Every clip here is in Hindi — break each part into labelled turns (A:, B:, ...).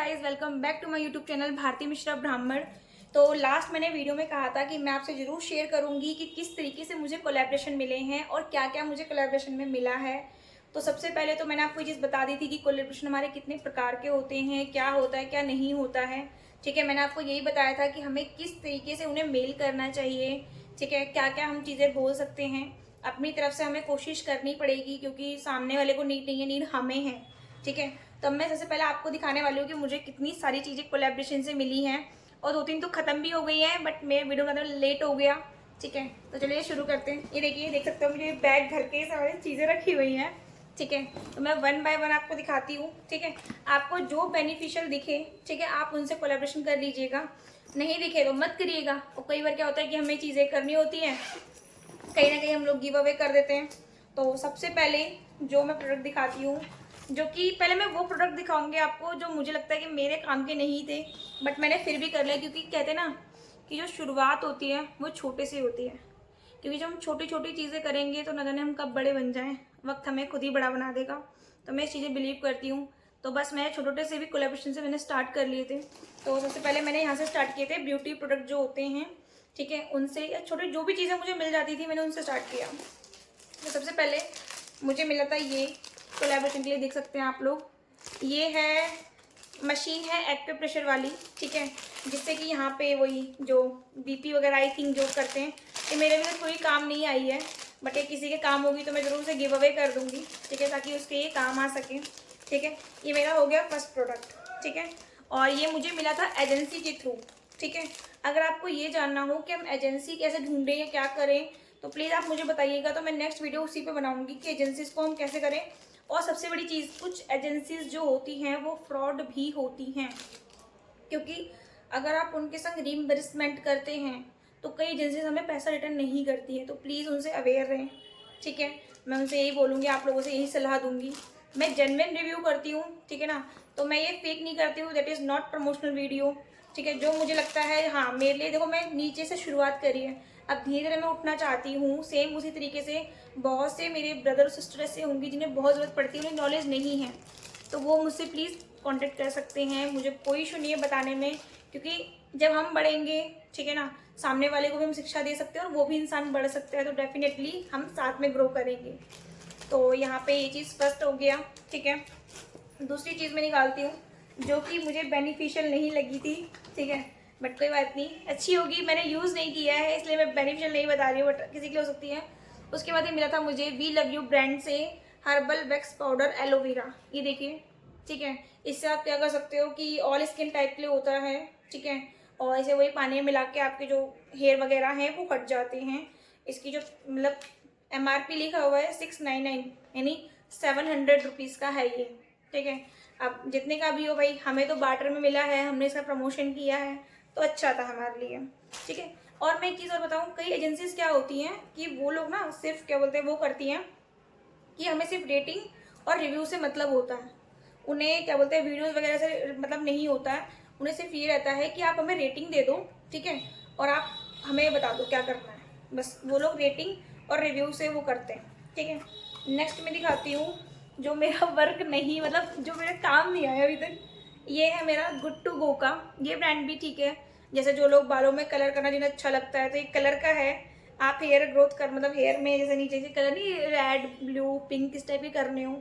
A: Guys, welcome back to my YouTube channel Bharti Mishra Brahman. तो लास्ट मैंने वीडियो में कहा था कि मैं आपसे ज़रूर शेयर करूंगी कि किस तरीके से मुझे कोलैबोरेशन मिले हैं और क्या क्या मुझे कोलैबोरेशन में मिला है। तो सबसे पहले तो मैंने आपको ये चीज़ बता दी थी कि कोलैबोरेशन हमारे कितने प्रकार के होते हैं, क्या होता है क्या नहीं होता है। ठीक है, मैंने आपको यही बताया था कि हमें किस तरीके से उन्हें मेल करना चाहिए। ठीक है, क्या क्या हम चीज़ें बोल सकते हैं। अपनी तरफ से हमें कोशिश करनी पड़ेगी क्योंकि सामने वाले को नीड नहीं है, नीड हमें है। ठीक है, तो अब मैं सबसे पहले आपको दिखाने वाली हूँ कि मुझे कितनी सारी चीज़ें कोलैबोरेशन से मिली हैं और 2-3 तो ख़त्म भी हो गई हैं, बट मेरे वीडियो में लेट हो गया। ठीक है, तो चलिए शुरू करते हैं। ये देखिए, देख सकते हो मुझे बैग भर के सारी चीज़ें रखी हुई हैं। ठीक है, तो मैं वन बाय वन आपको दिखाती हूँ। ठीक है, आपको जो बेनिफिशियल दिखे, ठीक है, आप उनसे कोलैबोरेशन कर लीजिएगा। नहीं दिखे तो मत करिएगा। और कई बार क्या होता है कि हमें चीज़ें करनी होती हैं, कहीं ना कहीं हम लोग गिव अवे कर देते हैं। तो सबसे पहले जो मैं प्रोडक्ट दिखाती हूँ, जो कि पहले मैं वो प्रोडक्ट दिखाऊंगी आपको जो मुझे लगता है कि मेरे काम के नहीं थे, बट मैंने फिर भी कर लिया। क्योंकि कहते हैं ना कि जो शुरुआत होती है वो छोटे से होती है। क्योंकि जब हम छोटी छोटी चीज़ें करेंगे तो न जाने हम कब बड़े बन जाएं, वक्त हमें खुद ही बड़ा बना देगा। तो मैं इस चीज़ें बिलीव करती हूँ। तो बस मैं छोटे छोटे से भी कोलैबोरेशन से मैंने स्टार्ट कर लिए थे। तो सबसे पहले मैंने यहाँ से स्टार्ट किए थे ब्यूटी प्रोडक्ट जो होते हैं। ठीक है, उनसे या छोटे जो भी चीज़ें मुझे मिल जाती थी मैंने उनसे स्टार्ट किया। तो सबसे पहले मुझे मिला था ये कोलैबोरेशन के लिए, देख सकते हैं आप लोग। ये है मशीन है एक्यूप्रेशर वाली। ठीक है, जिससे कि यहाँ पे वही जो बीपी वगैरह आई थिंक जो करते हैं, ये मेरे लिए कोई काम नहीं आई है, बट ये किसी के काम होगी तो मैं ज़रूर उसे गिव अवे कर दूँगी। ठीक है, ताकि उसके ये काम आ सके। ठीक है, ये मेरा हो गया फर्स्ट प्रोडक्ट। ठीक है, और ये मुझे मिला था एजेंसी के थ्रू। ठीक है, अगर आपको ये जानना हो कि हम एजेंसी कैसे ढूंढें या क्या करें तो प्लीज़ आप मुझे बताइएगा। तो मैं नेक्स्ट वीडियो उसी पे बनाऊंगी कि एजेंसीज को हम कैसे करें। और सबसे बड़ी चीज़, कुछ एजेंसीज जो होती हैं वो फ्रॉड भी होती हैं। क्योंकि अगर आप उनके संग रीइंबर्समेंट करते हैं तो कई एजेंसीज हमें पैसा रिटर्न नहीं करती है। तो प्लीज़ उनसे अवेयर रहें। ठीक है, मैं उनसे यही बोलूँगी, आप लोगों से यही सलाह दूंगी। मैं जेन्युइन रिव्यू करती हूँ। ठीक है ना, तो मैं ये फेक नहीं करती हूँ। That is not promotional video. ठीक है, जो मुझे लगता है, हाँ मेरे लिए, देखो मैं नीचे से शुरुआत करी है, अब धीरे धीरे मैं उठना चाहती हूँ। सेम उसी तरीके से बहुत से मेरे ब्रदर और सिस्टर ऐसे होंगे जिन्हें बहुत ज़रूरत पड़ती है, उन्हें नॉलेज नहीं है, तो वो मुझसे प्लीज़ कांटेक्ट कर सकते हैं। मुझे कोई इशू नहीं है बताने में, क्योंकि जब हम बढ़ेंगे, ठीक है ना, सामने वाले को भी हम शिक्षा दे सकते हैं और वो भी इंसान बढ़ सकता है। तो डेफिनेटली हम साथ में ग्रो करेंगे। तो यहाँ पे ये चीज़ फर्स्ट हो गया। ठीक है, दूसरी चीज़ मैं निकालती हूँ जो कि मुझे बेनिफिशियल नहीं लगी थी। ठीक है, बट कोई बात नहीं, अच्छी होगी। मैंने यूज़ नहीं किया है इसलिए मैं बेनिफिशियल नहीं बता रही हूँ, बट किसी के लिए हो सकती है। उसके बाद ये मिला था मुझे वी लव यू ब्रांड से हर्बल वैक्स पाउडर एलोवेरा। ये देखिए। ठीक है, इससे आप क्या कर सकते हो कि ऑल स्किन टाइप के लिए होता है। ठीक है, और इसे वही पानी में मिला के आपके जो हेयर वगैरह हैं वो हट जाते हैं। इसकी जो मतलब MRP लिखा हुआ है 699, यानी 700 रुपीज़ का है ये। ठीक है, अब जितने का भी हो भाई, हमें तो बार्टर में मिला है, हमने इसका प्रमोशन किया है तो अच्छा था हमारे लिए। ठीक है, और मैं एक चीज़ और बताऊँ, कई एजेंसीज क्या होती हैं कि वो लोग ना सिर्फ क्या बोलते हैं, वो करती हैं कि हमें सिर्फ रेटिंग और रिव्यू से मतलब होता है। उन्हें क्या बोलते हैं, वीडियोस वगैरह से मतलब नहीं होता है। उन्हें सिर्फ ये रहता है कि आप हमें रेटिंग दे दो। ठीक है, और आप हमें बता दो क्या करना है। बस वो लोग रेटिंग और रिव्यू से वो करते हैं। ठीक है, नेक्स्ट मैं दिखाती हूँ जो मेरा वर्क नहीं, मतलब जो मेरा काम नहीं आया अभी तक। ये है मेरा गुड टू गो का। ये ब्रांड भी ठीक है। जैसे जो लोग बालों में कलर करना जिन्हें अच्छा लगता है, तो ये कलर का है। आप हेयर ग्रोथ कर, मतलब हेयर में जैसे नीचे से कलर नहीं, रेड ब्लू पिंक इस टाइप के करने हो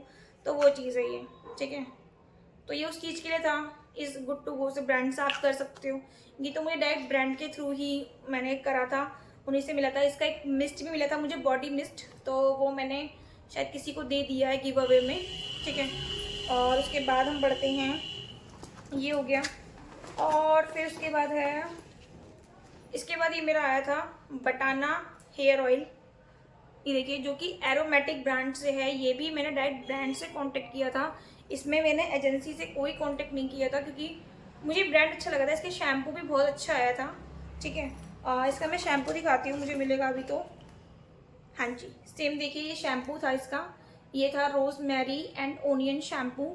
A: तो वो चीज़ है ये। ठीक है, तो ये उस चीज़ के लिए था। इस गुड टू गो से ब्रांड से आप कर सकते हो। ये तो मुझे डायरेक्ट ब्रांड के थ्रू ही मैंने करा था, उन्हीं से मिला था। इसका एक मिस्ट भी मिला था मुझे, बॉडी मिस्ट, तो वो मैंने शायद किसी को दे दिया है गिव अवे में। ठीक है, और उसके बाद हम बढ़ते हैं, ये हो गया। और फिर उसके बाद है, इसके बाद ये मेरा आया था बटाना हेयर ऑयल। ये देखिए, जो कि एरोमेटिक ब्रांड से है। ये भी मैंने डायरेक्ट ब्रांड से कांटेक्ट किया था, इसमें मैंने एजेंसी से कोई कांटेक्ट नहीं किया था, क्योंकि मुझे ब्रांड अच्छा लगा था। इसके शैम्पू भी बहुत अच्छा आया था। ठीक है, इसका मैं शैम्पू दिखाती हूँ, मुझे मिलेगा अभी तो। हाँ जी, सेम देखिए, ये शैम्पू था इसका। ये था रोज़ मैरी एंड ओनियन शैम्पू।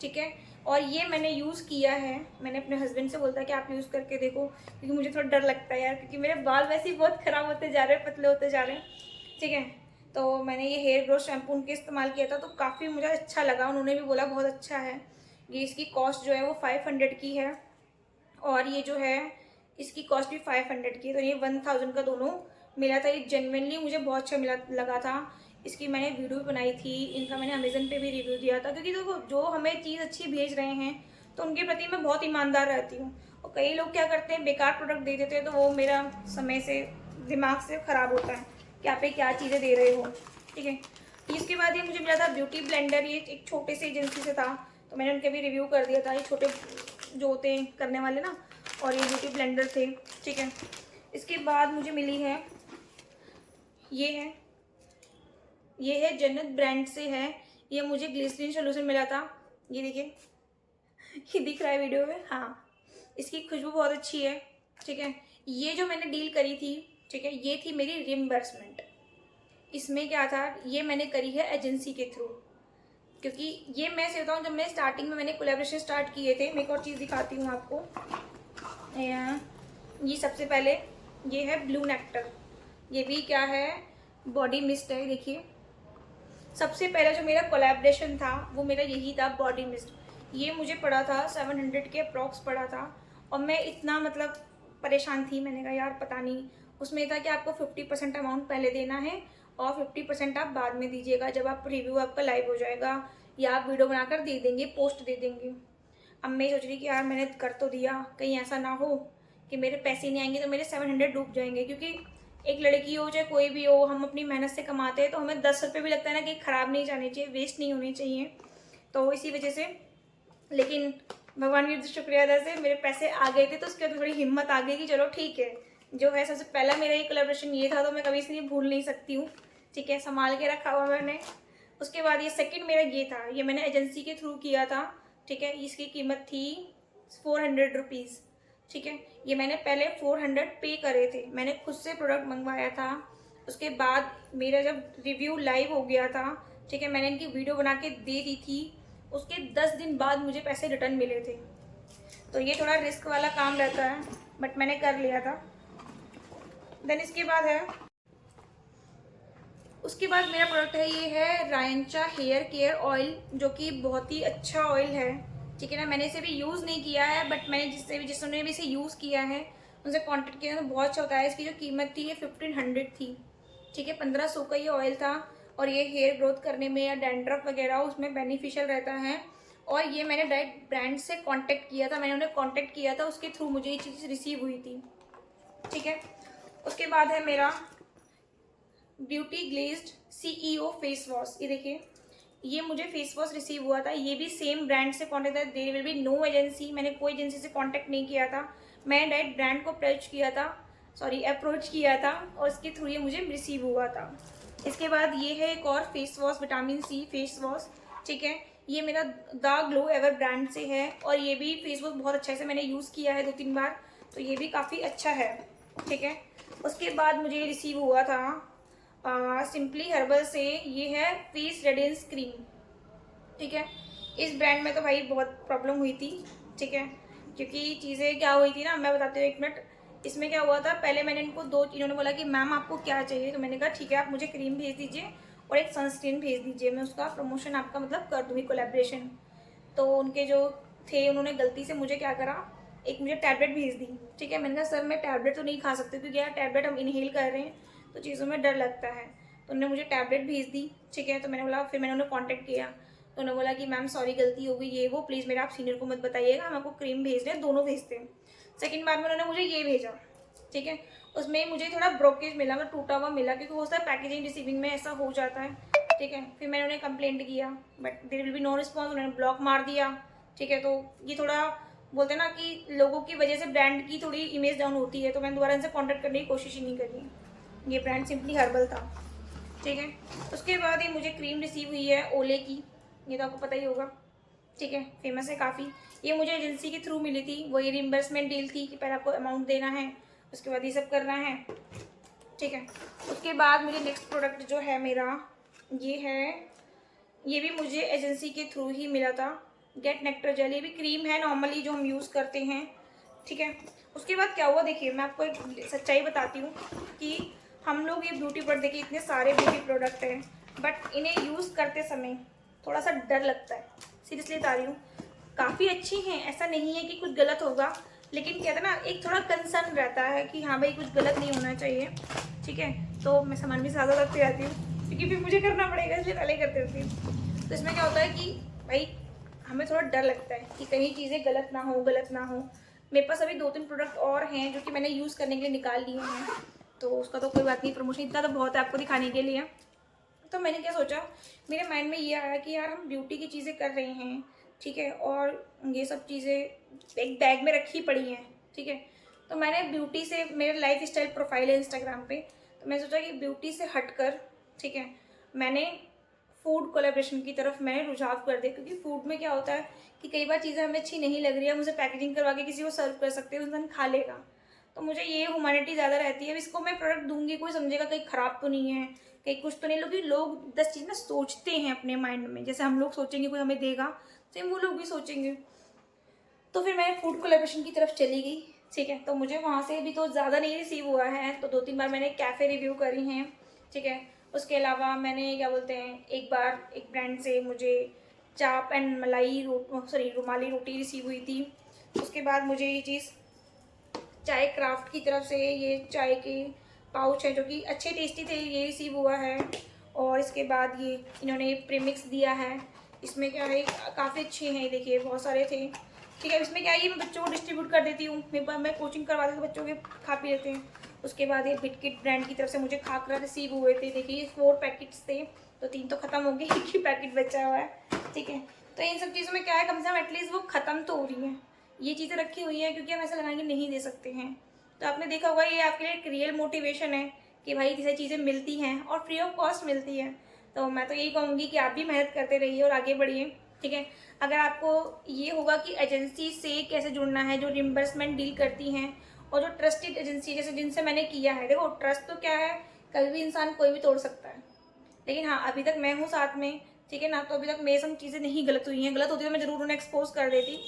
A: ठीक है, और ये मैंने यूज़ किया है। मैंने अपने हस्बैंड से बोलता है कि आप यूज़ करके देखो, क्योंकि मुझे थोड़ा डर लगता है यार, क्योंकि मेरे बाल वैसे ही बहुत ख़राब होते जा रहे हैं, पतले होते जा रहे हैं। ठीक है, तो मैंने ये हेयर ग्रोथ शैम्पू उनके इस्तेमाल किया था, तो काफ़ी मुझे अच्छा लगा। उन्होंने भी बोला बहुत अच्छा है। ये इसकी कॉस्ट जो है वो 500 की है और ये जो है इसकी कॉस्ट भी 500 की है। तो ये 1000 का दोनों मिला था। ये जेन्युइनली मुझे बहुत अच्छा लगा था। इसकी मैंने वीडियो भी बनाई थी, इनका मैंने अमेज़न पे भी रिव्यू दिया था, क्योंकि देखो जो हमें चीज़ अच्छी भेज रहे हैं तो उनके प्रति मैं बहुत ईमानदार रहती हूँ। और कई लोग क्या करते हैं, बेकार प्रोडक्ट दे देते हैं, तो वो मेरा समय से दिमाग से ख़राब होता है कि आप क्या चीज़ें दे रहे हो। ठीक है, इसके बाद ये मुझे मिला था ब्यूटी ब्लेंडर। ये एक छोटे से एजेंसी से था, तो मैंने उनके भी रिव्यू कर दिया था। ये छोटे जो होते हैं करने वाले ना, और ये ब्यूटी ब्लेंडर थे। ठीक है, इसके बाद मुझे मिली है ये है जन्नत ब्रांड से है। ये मुझे ग्लिसरीन सोल्यूशन मिला था। ये देखिए, ये दिख रहा है वीडियो में, हाँ। इसकी खुशबू बहुत अच्छी है। ठीक है, ये जो मैंने डील करी थी, ठीक है, ये थी मेरी रिम्बर्समेंट। इसमें क्या था, ये मैंने करी है एजेंसी के थ्रू, क्योंकि ये मैं से बताऊँ, जब मैं स्टार्टिंग में मैंने कोलैबोरेशन स्टार्ट किए थे। मैं एक और चीज़ दिखाती हूँ आपको। ये सबसे पहले ये है ब्लू नेक्टर। ये भी क्या है, बॉडी मिस्ट है। देखिए, सबसे पहला जो मेरा कोलैबोरेशन था वो मेरा यही था, बॉडी मिस्ट। ये मुझे पड़ा था 700 के अप्रॉक्स पड़ा था, और मैं इतना मतलब परेशान थी। मैंने कहा यार पता नहीं, उसमें था कि आपको 50% अमाउंट पहले देना है और 50% आप बाद में दीजिएगा, जब आप रिव्यू आपका लाइव हो जाएगा या आप वीडियो बनाकर दे देंगे, पोस्ट दे देंगे। अब मैं सोच रही कि यार मैंने कर तो दिया, कहीं ऐसा ना हो कि मेरे पैसे नहीं आएंगे तो मेरे 700 डूब जाएंगे। क्योंकि एक लड़की हो चाहे कोई भी हो, हम अपनी मेहनत से कमाते हैं, तो हमें 10 रुपये भी लगता है ना कि ख़राब नहीं जाने चाहिए, वेस्ट नहीं होने चाहिए। तो इसी वजह से, लेकिन भगवान की शुक्रिया अदा से मेरे पैसे आ गए थे, तो उसके बाद थोड़ी हिम्मत आ गई कि चलो ठीक है, जो है सबसे पहला मेरा ये कोलैबोरेशन ये था, तो मैं कभी इसलिए भूल नहीं सकती हूँ। ठीक है, संभाल के रखा हुआ मैंने। उसके बाद ये सेकंड मेरा ये था, ये मैंने एजेंसी के थ्रू किया था। ठीक है, इसकी कीमत थी 400 रुपीज़। ठीक है, ये मैंने पहले 400 पे करे थे, मैंने खुद से प्रोडक्ट मंगवाया था। उसके बाद मेरा जब रिव्यू लाइव हो गया था, ठीक है, मैंने इनकी वीडियो बना के दे दी थी, उसके 10 दिन बाद मुझे पैसे रिटर्न मिले थे। तो ये थोड़ा रिस्क वाला काम रहता है, बट मैंने कर लिया था। देन उसके बाद मेरा प्रोडक्ट है, ये है रायंचा हेयर केयर ऑयल, जो कि बहुत ही अच्छा ऑयल है। ठीक है ना, मैंने इसे भी यूज़ नहीं किया है, बट मैंने जिसने भी इसे यूज़ किया है उनसे कांटेक्ट किया तो बहुत अच्छा होता है। इसकी जो कीमत थी ये 1500 थी। ठीक है, 1500 का ये ऑयल था, और ये हेयर ग्रोथ करने में या डैंड्रफ वगैरह उसमें बेनिफिशियल रहता है। और ये मैंने डायरेक्ट ब्रांड से कांटेक्ट किया था, मैंने उन्हें कांटेक्ट किया था, उसके थ्रू मुझे ये चीज़ रिसीव हुई थी। ठीक है, उसके बाद है मेरा beauty glazed CEO face wash. ये देखिए, ये मुझे फेस वॉश रिसीव हुआ था, ये भी सेम ब्रांड से कॉन्टेक्ट था। There will be no agency, मैंने कोई एजेंसी से कांटेक्ट नहीं किया था, मैं डायरेक्ट ब्रांड को अप्रोच किया था, और इसके थ्रू ये मुझे रिसीव हुआ था। इसके बाद ये है एक और face wash, vitamin C face wash. ठीक है, ये मेरा द ग्लो एवर ब्रांड से है, और ये भी फेस वॉश बहुत अच्छा है, मैंने यूज़ किया है 2-3 बार, तो ये भी काफ़ी अच्छा है। ठीक है, उसके बाद मुझे रिसीव हुआ था सिंपली हर्बल से, ये है फेस रेडियंस क्रीम। ठीक है, इस ब्रांड में तो भाई बहुत प्रॉब्लम हुई थी। ठीक है, क्योंकि चीज़ें क्या हुई थी ना, मैं बताती हूँ 1 मिनट। इसमें क्या हुआ था, पहले मैंने इन्होंने बोला कि मैम आपको क्या चाहिए, तो मैंने कहा ठीक है, आप मुझे क्रीम भेज दीजिए और एक सनस्क्रीन भेज दीजिए, मैं उसका प्रमोशन आपका मतलब कर दूँगी, कोलैबोरेशन। तो उनके जो थे, उन्होंने गलती से मुझे क्या करा, एक मुझे टैबलेट भेज दी। ठीक है, मैंने कहा सर मैं टैबलेट तो नहीं खा सकती, क्योंकि यार टैबलेट हम इनहेल कर रहे हैं तो चीज़ों में डर लगता है। तो उन्होंने मुझे टैबलेट भेज दी। ठीक है, तो मैंने बोला, फिर मैंने उन्हें कांटेक्ट किया, तो उन्होंने बोला कि मैम सॉरी गलती हो गई, ये वो, प्लीज़ मेरा आप सीनियर को मत बताइएगा, हम आपको क्रीम भेज रहे हैं, दोनों भेजते हैं। सेकंड बार में उन्होंने मुझे ये भेजा। ठीक है, उसमें मुझे थोड़ा ब्रोकेज मिला, मतलब टूटा हुआ मिला, क्योंकि हो सकता है पैकेजिंग रिसीविंग में ऐसा हो जाता है। ठीक है, फिर मैंने उन्हें कंप्लेंट किया, but there will be no response, उन्होंने ब्लॉक मार दिया। ठीक है, तो ये थोड़ा बोलते हैं ना कि लोगों की वजह से ब्रांड की थोड़ी इमेज डाउन होती है, तो मैंने दोबारा इनसे कॉन्टैक्ट करने की कोशिश ही नहीं करी। ये ब्रांड सिंपली हर्बल था। ठीक है, उसके बाद ये मुझे क्रीम रिसीव हुई है ओले की, ये तो आपको पता ही होगा। ठीक है, फेमस है काफ़ी। ये मुझे एजेंसी के थ्रू मिली थी, वही रिम्बर्समेंट डील थी कि पहले आपको अमाउंट देना है, उसके बाद ये सब करना है। ठीक है, उसके बाद मुझे नेक्स्ट प्रोडक्ट जो है मेरा, ये है, ये भी मुझे एजेंसी के थ्रू ही मिला था, गेट नेक्टर जेल। ये भी क्रीम है नॉर्मली जो हम यूज़ करते हैं। ठीक है, उसके बाद क्या हुआ, देखिए मैं आपको एक सच्चाई बताती हूँ कि हम लोग ये ब्यूटी प्रोडक्ट, देखिए इतने सारे ब्यूटी प्रोडक्ट हैं, बट इन्हें यूज़ करते समय थोड़ा सा डर लगता है, सीरियसली बता रही हूँ। काफ़ी अच्छी हैं, ऐसा नहीं है कि कुछ गलत होगा, लेकिन कहते हैं ना एक थोड़ा कंसर्न रहता है कि हाँ भाई कुछ गलत नहीं होना चाहिए, ठीक है। तो मैं सामान भी ज़्यादा रखती रहती हूँ क्योंकि फिर मुझे करना पड़ेगा, इसलिए पहले कर देती हूँ। तो इसमें क्या होता है कि भाई हमें थोड़ा डर लगता है कि कहीं चीज़ें गलत ना हो, गलत ना हो। मेरे पास अभी 2-3 प्रोडक्ट और हैं जो कि मैंने यूज़ करने के लिए निकाल लिए हैं, तो उसका तो कोई बात नहीं, प्रमोशन इतना तो बहुत है आपको दिखाने के लिए। तो मैंने क्या सोचा, मेरे माइंड में ये आया कि यार हम ब्यूटी की चीज़ें कर रहे हैं, ठीक है, और ये सब चीज़ें एक बैग में रखी पड़ी हैं, ठीक है। तो मैंने ब्यूटी से, मेरे लाइफ स्टाइल प्रोफाइल है इंस्टाग्राम पे, तो मैं सोचा कि ब्यूटी से हटकर, ठीक है, मैंने फूड कोलैबोरेशन की तरफ मैंने रुझाव कर दिया। क्योंकि फूड में क्या होता है कि कई बार चीज़ें हमें अच्छी नहीं लग रही है, हम उसे पैकेजिंग करवा के किसी को सर्व कर सकते हैं, इंसान खा लेगा। तो मुझे ये ह्यूमैनिटी ज़्यादा रहती है, अब इसको मैं प्रोडक्ट दूंगी, कोई समझेगा कहीं ख़राब तो नहीं है, कहीं कुछ तो नहीं। लोग 10 चीज़ ना सोचते हैं अपने माइंड में, जैसे हम लोग सोचेंगे कोई हमें देगा, सेम वो लोग भी सोचेंगे। तो फिर मैं फूड कोलैबोरेशन की तरफ चली गई, ठीक है। तो मुझे वहाँ से भी तो ज़्यादा नहीं रिसीव हुआ है, तो 2-3 बार मैंने कैफ़े रिव्यू करी हैं, ठीक है। उसके अलावा मैंने क्या बोलते हैं, एक बार एक ब्रांड से मुझे चाप एंड रुमाली रोटी रिसीव हुई थी। उसके बाद मुझे ये चीज़ चाय क्राफ्ट की तरफ से ये चाय के पाउच हैं जो कि अच्छे टेस्टी थे, ये रिसीव हुआ है। और इसके बाद ये इन्होंने प्रीमिक्स दिया है, इसमें क्या है काफ़ी अच्छे हैं, देखिए बहुत सारे थे, ठीक है। इसमें क्या है, ये मैं बच्चों को डिस्ट्रीब्यूट कर देती हूँ, मेरे पास मैं कोचिंग करवाती हूँ तो बच्चों के खा पी लेते हैं। उसके बाद ये बिटकिट ब्रांड की तरफ से मुझे खाकरा रिसीव हुए थे, देखिए 4 पैकेट्स थे, तो 3 तो ख़त्म हो गए, एक ही पैकेट बचा हुआ है, ठीक है। तो इन सब चीज़ों में क्या है, कम से कम एटलीस्ट वो ख़त्म तो हो रही हैं। ये चीज़ें रखी हुई हैं क्योंकि हम ऐसा लगा कि नहीं दे सकते हैं। तो आपने देखा होगा ये आपके लिए एक रियल मोटिवेशन है कि भाई जैसे चीज़ें मिलती हैं और फ्री ऑफ कॉस्ट मिलती है। तो मैं तो यही कहूँगी कि आप भी मेहनत करते रहिए और आगे बढ़िए, ठीक है। अगर आपको ये होगा कि एजेंसी से कैसे जुड़ना है जो रिम्बर्समेंट डील करती हैं और जो ट्रस्टेड एजेंसी जैसे जिनसे मैंने किया है, देखो ट्रस्ट तो क्या है, कभी भी इंसान कोई भी तोड़ सकता है, लेकिन हाँ अभी तक मैं हूँ साथ में, ठीक है ना। तो अभी तक मेरे संग चीज़ें नहीं गलत हुई हैं, गलत होती तो मैं ज़रूर उन्हें एक्सपोज कर देती।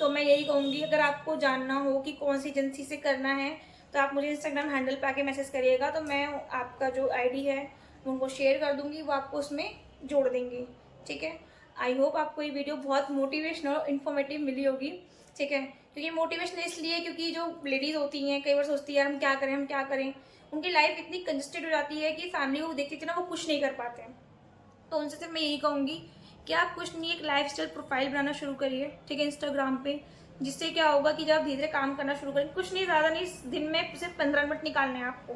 A: तो मैं यही कहूँगी, अगर आपको जानना हो कि कौन सी एजेंसी से करना है तो आप मुझे इंस्टाग्राम हैंडल पे आके मैसेज करिएगा, तो मैं आपका जो आईडी है उनको शेयर कर दूँगी, वो आपको उसमें जोड़ देंगे, ठीक है। आई होप आपको ये वीडियो बहुत मोटिवेशनल और इन्फॉर्मेटिव मिली होगी, ठीक है। क्योंकि मोटिवेशनल इसलिए क्योंकि जो लेडीज़ होती हैं कई बार सोचती है यार हम क्या करें, हम क्या करें, उनकी लाइफ इतनी कंजस्टेड हो जाती है कि फैमिली को देखती थी ना वो कुछ नहीं कर पाते हैं। तो उनसे सिर्फ मैं यही कहूँगी कि आप कुछ नहीं, एक लाइफस्टाइल प्रोफाइल बनाना शुरू करिए, ठीक है, इंस्टाग्राम पे। जिससे क्या होगा कि जब आप धीरे धीरे काम करना शुरू करें, कुछ नहीं, ज़्यादा नहीं, दिन में सिर्फ 15 मिनट निकालने हैं आपको,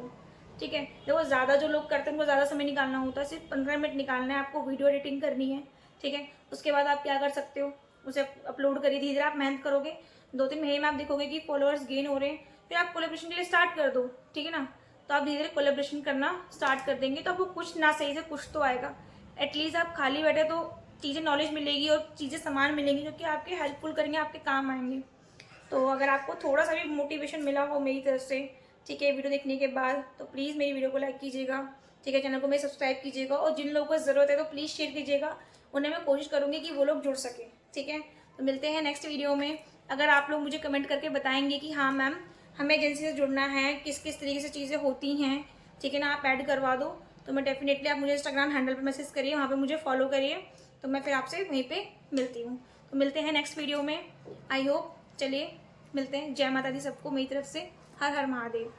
A: ठीक है। देखो ज़्यादा जो लोग करते हैं उनको ज़्यादा समय निकालना होता है, सिर्फ 15 मिनट निकालना है आपको, वीडियो एडिटिंग करनी है, ठीक है। उसके बाद आप क्या कर सकते हो, उसे अपलोड करिए, धीरे धीरे आप मेहनत करोगे, 2-3 महीने में आप देखोगे कि फॉलोअर्स गेन हो रहे हैं, फिर आप कोलेब्रेशन के लिए स्टार्ट कर दो, ठीक है ना। तो आप धीरे धीरे कोलेब्रेशन करना स्टार्ट कर देंगे तो आपको कुछ ना सही से कुछ तो आएगा। एटलीस्ट आप खाली बैठे तो चीज़ें नॉलेज मिलेगी और चीज़ें सामान मिलेंगी जो कि आपके हेल्पफुल करेंगे, आपके काम आएंगे। तो अगर आपको थोड़ा सा भी मोटिवेशन मिला हो मेरी तरफ से, ठीक है, वीडियो देखने के बाद, तो प्लीज़ मेरी वीडियो को लाइक कीजिएगा, ठीक है, चैनल को मेरे सब्सक्राइब कीजिएगा, और जिन लोगों को ज़रूरत है तो प्लीज़ शेयर कीजिएगा, उन्हें मैं कोशिश करूँगी कि वो लोग जुड़ सकें, ठीक है। तो मिलते हैं नेक्स्ट वीडियो में। अगर आप लोग मुझे कमेंट करके बताएंगे कि हाँ मैम हमें एजेंसी से जुड़ना है, किस किस तरीके से चीज़ें होती हैं, ठीक है ना, आप ऐड करवा दो, तो मैं डेफिनेटली, आप मुझे इंस्टाग्राम हैंडल पे मैसेज करिए, वहाँ पे मुझे फॉलो करिए, तो मैं फिर आपसे वहीं पे मिलती हूँ। तो मिलते हैं नेक्स्ट वीडियो में, आई होप। चलिए मिलते हैं, जय माता दी सबको मेरी तरफ से, हर हर महादेव।